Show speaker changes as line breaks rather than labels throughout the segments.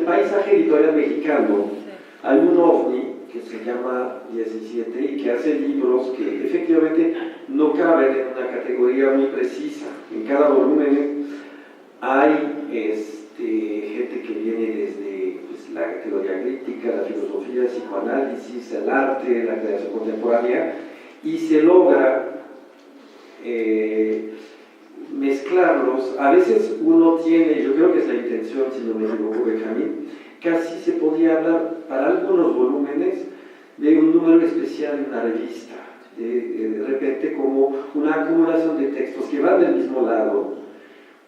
paisaje editorial mexicano hay un ovni que se llama 17 y que hace libros que efectivamente no caben en una categoría muy precisa. En cada volumen hay gente que viene desde la teoría crítica, la filosofía, el psicoanálisis, el arte, la creación contemporánea, y se logra mezclarlos. A veces uno tiene, yo creo que es la intención, si no me equivoco, Benjamín, casi se podría hablar para algunos volúmenes de un número especial en una revista, de repente como una acumulación de textos que van del mismo lado,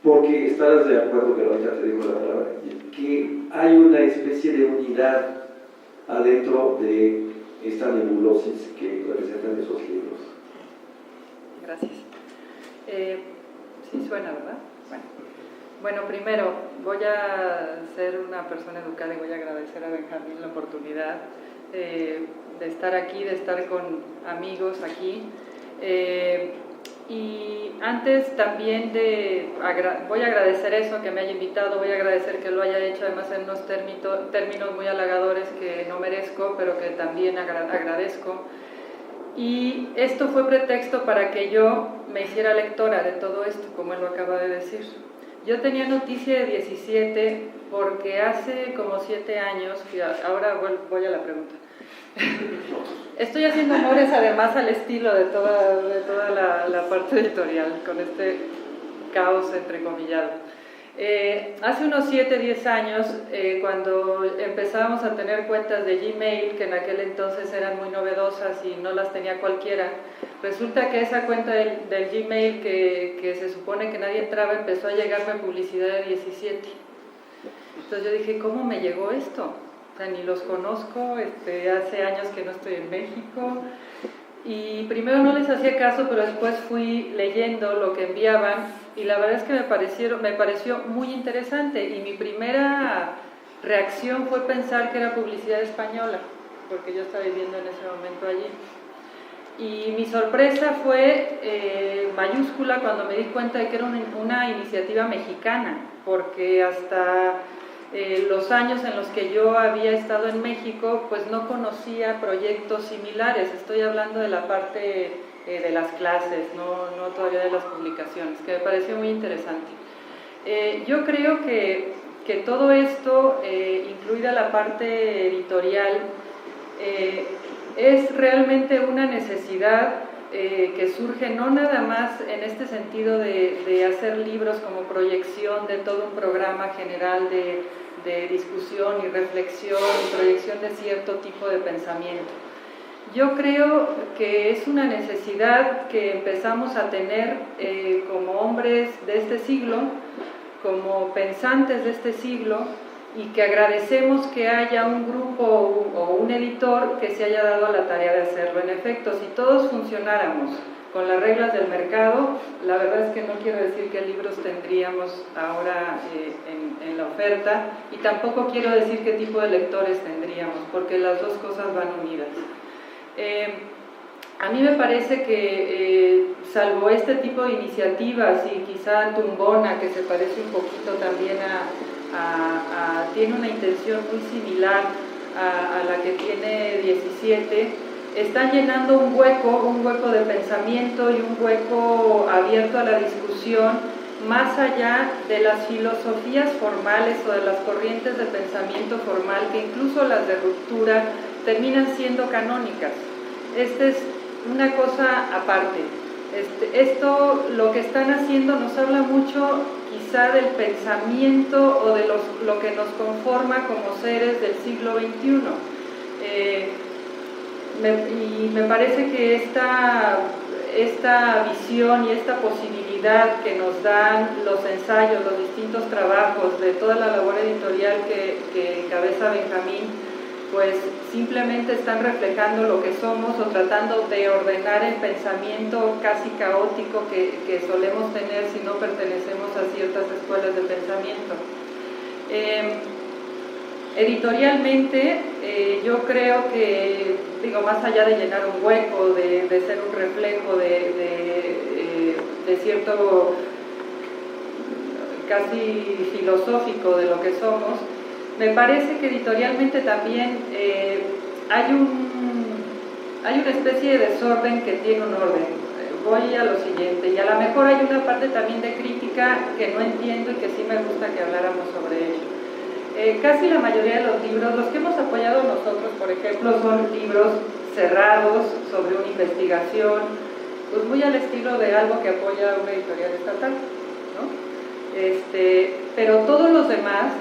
porque estarás de acuerdo, pero ahorita te digo la palabra, que hay una especie de unidad adentro de esta nebulosis que representan esos libros.
Gracias. Sí suena, ¿verdad? Bueno, primero voy a ser una persona educada y voy a agradecer a Benjamín la oportunidad de estar aquí, de estar con amigos aquí. Y antes también voy a agradecer eso, que me haya invitado, voy a agradecer que lo haya hecho además en unos términos muy halagadores que no merezco, pero que también agradezco. Y esto fue pretexto para que yo me hiciera lectora de todo esto, como él lo acaba de decir. Yo tenía noticia de 17 porque hace como 7 años, ahora voy a la pregunta. Estoy haciendo honores además al estilo de toda la parte editorial, con este caos entrecomillado. Hace unos 7, 10 años, cuando empezábamos a tener cuentas de Gmail, que en aquel entonces eran muy novedosas y no las tenía cualquiera, resulta que esa cuenta del Gmail que se supone que nadie entraba, empezó a llegarme publicidad de 17. Entonces yo dije, ¿cómo me llegó esto? O sea, ni los conozco, hace años que no estoy en México. Y primero no les hacía caso, pero después fui leyendo lo que enviaban y la verdad es que me pareció muy interesante y mi primera reacción fue pensar que era publicidad española, porque yo estaba viviendo en ese momento allí. Y mi sorpresa fue mayúscula cuando me di cuenta de que era una iniciativa mexicana, porque hasta los años en los que yo había estado en México, pues no conocía proyectos similares. Estoy hablando de la parte de las clases, no todavía de las publicaciones, que me pareció muy interesante. Yo creo que todo esto, incluida la parte editorial, es realmente una necesidad que surge no nada más en este sentido de hacer libros como proyección de todo un programa general de discusión y reflexión y proyección de cierto tipo de pensamiento. Yo creo que es una necesidad que empezamos a tener como hombres de este siglo, como pensantes de este siglo, y que agradecemos que haya un grupo o un editor que se haya dado a la tarea de hacerlo. En efecto, si todos funcionáramos con las reglas del mercado, la verdad es que no quiero decir qué libros tendríamos ahora en la oferta, y tampoco quiero decir qué tipo de lectores tendríamos, porque las dos cosas van unidas. A mí me parece que, salvo este tipo de iniciativas y quizá Tumbona, que se parece un poquito también tiene una intención muy similar a la que tiene 17, están llenando un hueco de pensamiento y un hueco abierto a la discusión, más allá de las filosofías formales o de las corrientes de pensamiento formal, que incluso las de ruptura terminan siendo canónicas. Esta es una cosa aparte. Esto, lo que están haciendo, nos habla mucho quizá del pensamiento o de lo que nos conforma como seres del siglo XXI. Y me parece que esta visión y esta posibilidad que nos dan los ensayos, los distintos trabajos de toda la labor editorial que encabeza Benjamín, pues simplemente están reflejando lo que somos o tratando de ordenar el pensamiento casi caótico que solemos tener si no pertenecemos a ciertas escuelas de pensamiento. Editorialmente, yo creo que, más allá de llenar un hueco, de ser un reflejo de cierto casi filosófico de lo que somos, Me parece que editorialmente también hay una especie de desorden que tiene un orden. Voy a lo siguiente, y a lo mejor hay una parte también de crítica que no entiendo y que sí me gusta que habláramos sobre ello. Casi la mayoría de los libros, los que hemos apoyado nosotros, por ejemplo, son libros cerrados sobre una investigación, pues muy al estilo de algo que apoya una editorial estatal, ¿no? Pero todos los demás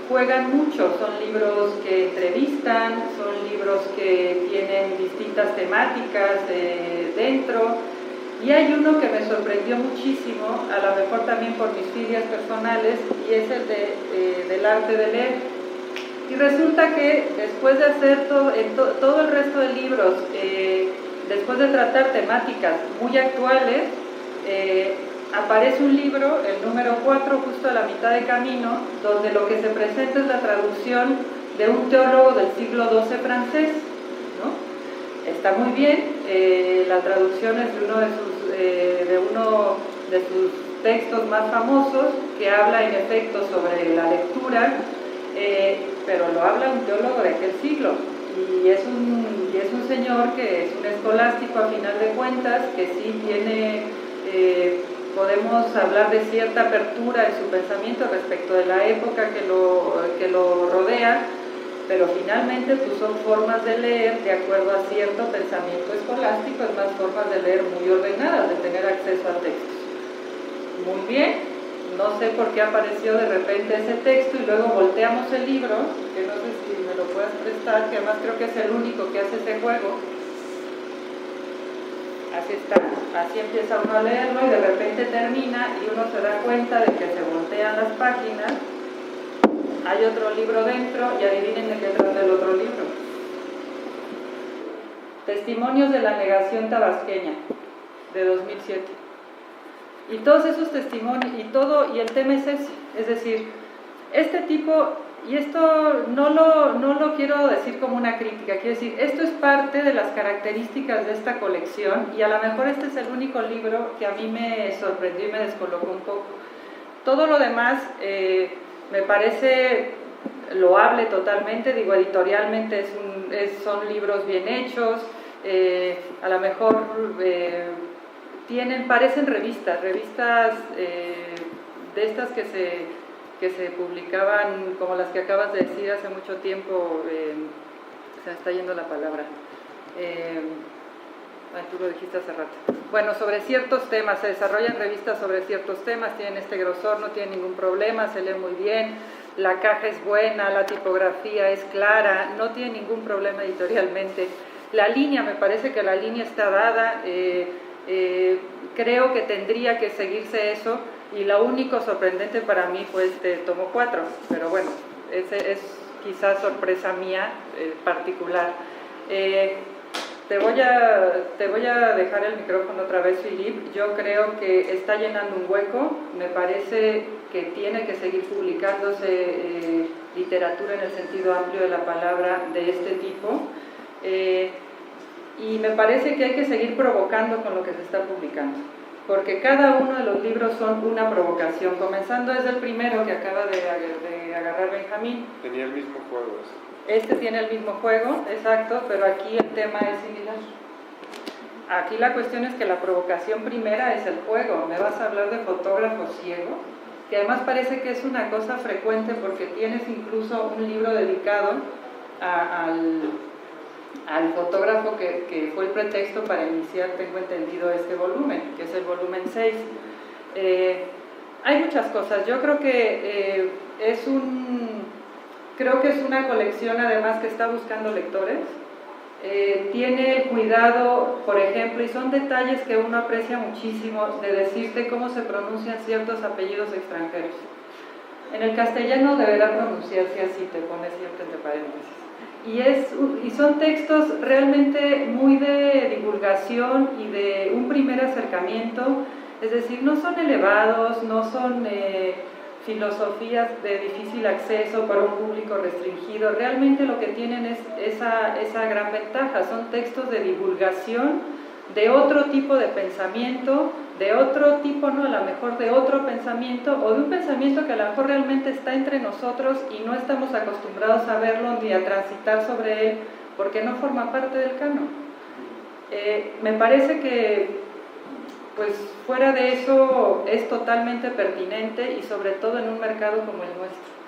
juegan mucho, son libros que entrevistan, son libros que tienen distintas temáticas dentro, y hay uno que me sorprendió muchísimo, a lo mejor también por mis filias personales, y es el del arte de leer. Y resulta que después de hacer todo el resto de libros, después de tratar temáticas muy actuales, aparece un libro, el número 4, justo a la mitad de camino, donde lo que se presenta es la traducción de un teólogo del siglo XII francés, ¿no? Está muy bien, la traducción es de uno de sus textos más famosos, que habla en efecto sobre la lectura, pero lo habla un teólogo de aquel siglo, y es un señor que es un escolástico a final de cuentas, que sí tiene... podemos hablar de cierta apertura en su pensamiento respecto de la época que lo rodea, pero finalmente pues son formas de leer de acuerdo a cierto pensamiento escolástico, es más formas de leer muy ordenadas, de tener acceso a textos. Muy bien, no sé por qué apareció de repente ese texto y luego volteamos el libro, que no sé si me lo puedes prestar, que además creo que es el único que hace ese juego. Así está, así empieza uno a leerlo y de repente termina y uno se da cuenta de que se voltean las páginas, hay otro libro dentro y adivinen de qué trata el otro libro. Testimonios de la negación tabasqueña, de 2007. Y todos esos testimonios, y el tema es ese, es decir, este tipo... Y esto no lo quiero decir como una crítica, quiero decir, esto es parte de las características de esta colección y a lo mejor este es el único libro que a mí me sorprendió y me descolocó un poco. Todo lo demás me parece loable totalmente, digo, editorialmente son libros bien hechos, a lo mejor parecen revistas de estas que se publicaban, como las que acabas de decir hace mucho tiempo, se me está yendo la palabra, tú lo dijiste hace rato. Bueno, sobre ciertos temas, se desarrollan revistas sobre ciertos temas, tienen este grosor, no tienen ningún problema, se lee muy bien, la caja es buena, la tipografía es clara, no tiene ningún problema editorialmente. La línea, me parece que la línea está dada, creo que tendría que seguirse eso. Y lo único sorprendente para mí fue este tomo 4, pero bueno, ese es quizás sorpresa mía particular. Te voy a dejar el micrófono otra vez, Philippe. Yo creo que está llenando un hueco, me parece que tiene que seguir publicándose literatura en el sentido amplio de la palabra de este tipo, y me parece que hay que seguir provocando con lo que se está publicando, porque cada uno de los libros son una provocación, comenzando desde el primero que acaba de agarrar Benjamín.
Tenía el mismo juego.
Este tiene el mismo juego, exacto, pero aquí el tema es similar. Aquí la cuestión es que la provocación primera es el juego. Me vas a hablar de fotógrafo ciego, que además parece que es una cosa frecuente porque tienes incluso un libro dedicado al fotógrafo que fue el pretexto para iniciar, tengo entendido, este volumen, que es el volumen 6. Hay muchas cosas. Yo creo que es una colección además que está buscando lectores. Tiene el cuidado, por ejemplo, y son detalles que uno aprecia muchísimo, de decirte cómo se pronuncian ciertos apellidos extranjeros. En el castellano deberá pronunciarse así, te pone siempre entre paréntesis. Y son textos realmente muy de divulgación y de un primer acercamiento, es decir, no son elevados, no son filosofías de difícil acceso para un público restringido, realmente lo que tienen es esa gran ventaja, son textos de divulgación de otro tipo de pensamiento, de otro tipo, ¿no? A lo mejor de otro pensamiento o de un pensamiento que a lo mejor realmente está entre nosotros y no estamos acostumbrados a verlo ni a transitar sobre él porque no forma parte del canon. Me parece que pues fuera de eso es totalmente pertinente y sobre todo en un mercado como el nuestro.